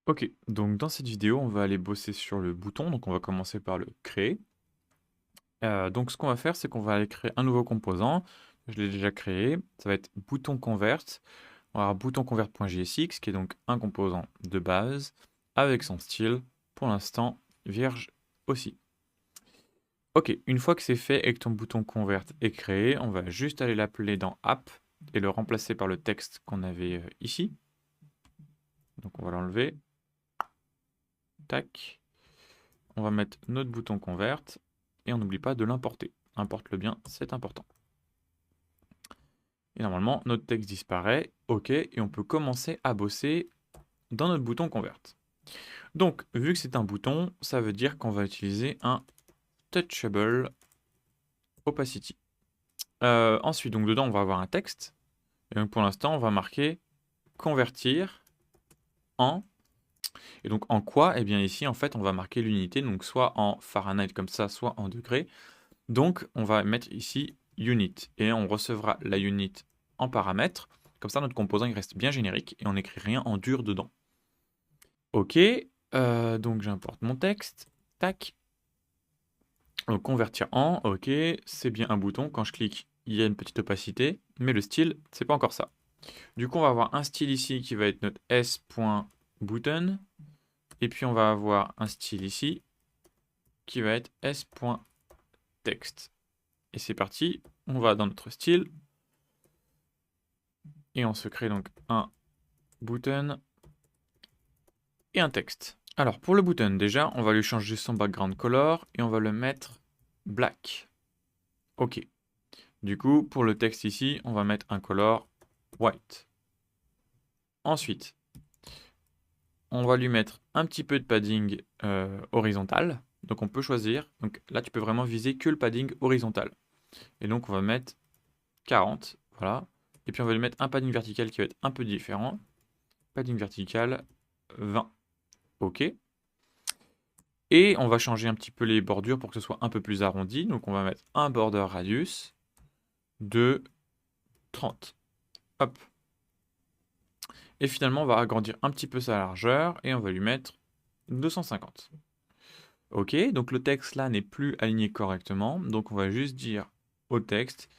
Ok, donc dans cette vidéo, on va aller bosser sur le bouton. Donc on va commencer par le créer. Donc ce qu'on va faire, c'est qu'on va aller créer un nouveau composant. Je l'ai déjà créé. Ça va être bouton convert. On va avoir bouton convert.jsx qui est donc un composant de base avec son style. Pour l'instant, vierge aussi. Ok, une fois que c'est fait et que ton bouton convert est créé, on va juste aller l'appeler dans app et le remplacer par le texte qu'on avait ici. Donc on va l'enlever. Tac. On va mettre notre bouton convert et on n'oublie pas de l'importer. Importe-le bien, c'est important. Et normalement, notre texte disparaît. OK, et on peut commencer à bosser dans notre bouton convert. Donc, vu que c'est un bouton, ça veut dire qu'on va utiliser un touchable opacity. Ensuite, donc dedans, on va avoir un texte. Et donc pour l'instant, on va marquer convertir en. Et donc en quoi? Eh bien ici, en fait, on va marquer l'unité, donc soit en Fahrenheit comme ça, soit en degrés. Donc, on va mettre ici unit et on recevra la unit en paramètre. Comme ça, notre composant il reste bien générique et on n'écrit rien en dur dedans. Ok, donc j'importe mon texte. Tac. Donc, convertir en, ok, c'est bien un bouton. Quand je clique, il y a une petite opacité, mais le style, c'est pas encore ça. Du coup, on va avoir un style ici qui va être notre s.button. Et puis, on va avoir un style ici qui va être s.text. Et c'est parti, on va dans notre style. Et on se crée donc un button et un texte. Alors pour le button, déjà, on va lui changer son background color et on va le mettre black. Ok. Du coup, pour le texte ici, on va mettre un color white. Ensuite, on va lui mettre un petit peu de padding horizontal. Donc on peut choisir. Donc là, tu peux vraiment viser que le padding horizontal. Et donc on va mettre 40. Voilà. Et puis on va lui mettre un padding vertical qui va être un peu différent. Padding vertical 20. Ok. Et on va changer un petit peu les bordures pour que ce soit un peu plus arrondi. Donc on va mettre un border radius de 30. Hop. Et finalement, on va agrandir un petit peu sa largeur et on va lui mettre 250. Ok, donc le texte là n'est plus aligné correctement. Donc on va juste dire au texte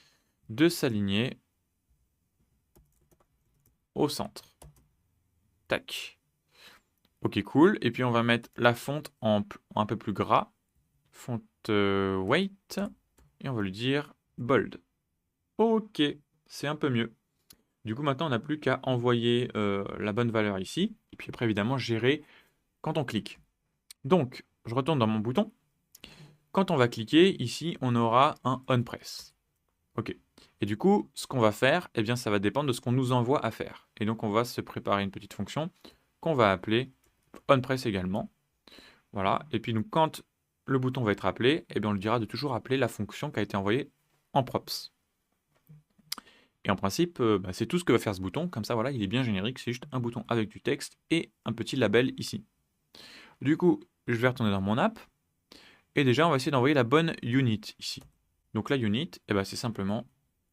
de s'aligner au centre. Tac. Ok, cool. Et puis on va mettre la fonte en un peu plus gras. Fonte weight. Et on va lui dire bold. Ok, c'est un peu mieux. Du coup, maintenant, on n'a plus qu'à envoyer la bonne valeur ici. Et puis après, évidemment, gérer quand on clique. Donc, je retourne dans mon bouton. Quand on va cliquer, ici, on aura un onPress. OK. Et du coup, ce qu'on va faire, eh bien, ça va dépendre de ce qu'on nous envoie à faire. Et donc, on va se préparer une petite fonction qu'on va appeler onPress également. Voilà. Et puis, donc, quand le bouton va être appelé, eh bien, on lui dira de toujours appeler la fonction qui a été envoyée en props. Et en principe, bah, c'est tout ce que va faire ce bouton. Comme ça, voilà, il est bien générique. C'est juste un bouton avec du texte et un petit label ici. Du coup, je vais retourner dans mon app. Et déjà, on va essayer d'envoyer la bonne unit ici. Donc la unit, eh ben, c'est simplement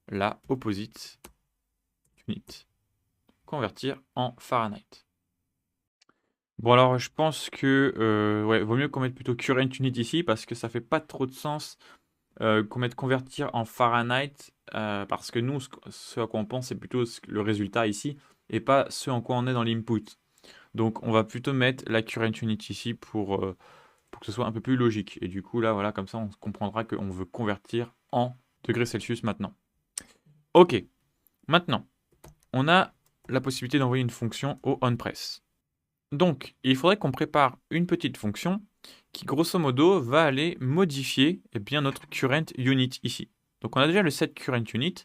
la opposite unit. Convertir en Fahrenheit. Bon alors, je pense que ouais, vaut mieux qu'on mette plutôt current unit ici parce que ça fait pas trop de sens qu'on mette convertir en Fahrenheit parce que nous, ce à quoi on pense, c'est plutôt le résultat ici et pas ce en quoi on est dans l'input. Donc, on va plutôt mettre la current unit ici pour que ce soit un peu plus logique. Et du coup, là, voilà, comme ça, on comprendra qu'on veut convertir en degrés Celsius maintenant. Ok, maintenant, on a la possibilité d'envoyer une fonction au onPress. Donc, il faudrait qu'on prépare une petite fonction qui, grosso modo, va aller modifier bien, notre current unit ici. Donc, on a déjà le set current unit.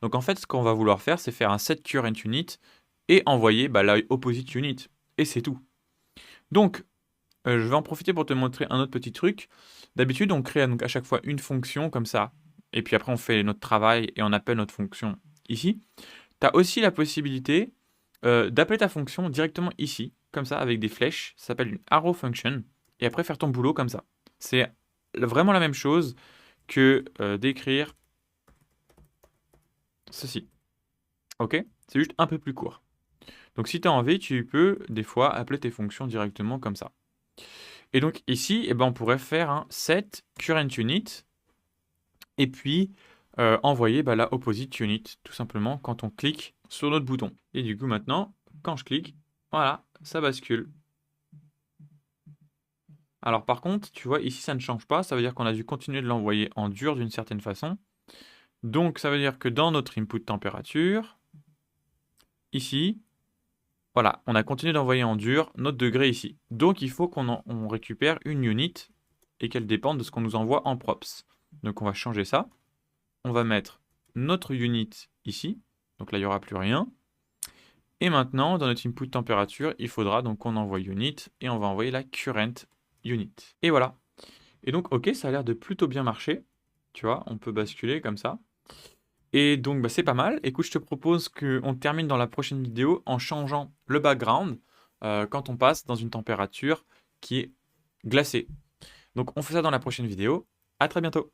Donc, en fait, ce qu'on va vouloir faire, c'est faire un set current unit et envoyer la opposite unit. Et c'est tout. Donc, je vais en profiter pour te montrer un autre petit truc. D'habitude, on crée donc à chaque fois une fonction comme ça. Et puis après, on fait notre travail et on appelle notre fonction ici. Tu as aussi la possibilité d'appeler ta fonction directement ici, comme ça, avec des flèches. Ça s'appelle une arrow function. Et après, faire ton boulot comme ça. C'est vraiment la même chose que d'écrire ceci. Ok? C'est juste un peu plus court. Donc si tu as envie, tu peux des fois appeler tes fonctions directement comme ça. Et donc ici, eh ben, on pourrait faire un set current unit et puis envoyer la opposite unit, tout simplement quand on clique sur notre bouton. Et du coup maintenant, quand je clique, voilà, ça bascule. Alors par contre, tu vois, ici ça ne change pas, ça veut dire qu'on a dû continuer de l'envoyer en dur d'une certaine façon. Donc ça veut dire que dans notre input température, ici, voilà, on a continué d'envoyer en dur notre degré ici. Donc il faut qu'on récupère une unit et qu'elle dépende de ce qu'on nous envoie en props. Donc on va changer ça. On va mettre notre unit ici. Donc là, il n'y aura plus rien. Et maintenant, dans notre input température, il faudra donc qu'on envoie unit et on va envoyer la current unit. Et voilà. Et donc, ok, ça a l'air de plutôt bien marcher. Tu vois, on peut basculer comme ça. Et donc, c'est pas mal. Écoute, je te propose qu'on termine dans la prochaine vidéo en changeant le background quand on passe dans une température qui est glacée. Donc, on fait ça dans la prochaine vidéo. À très bientôt.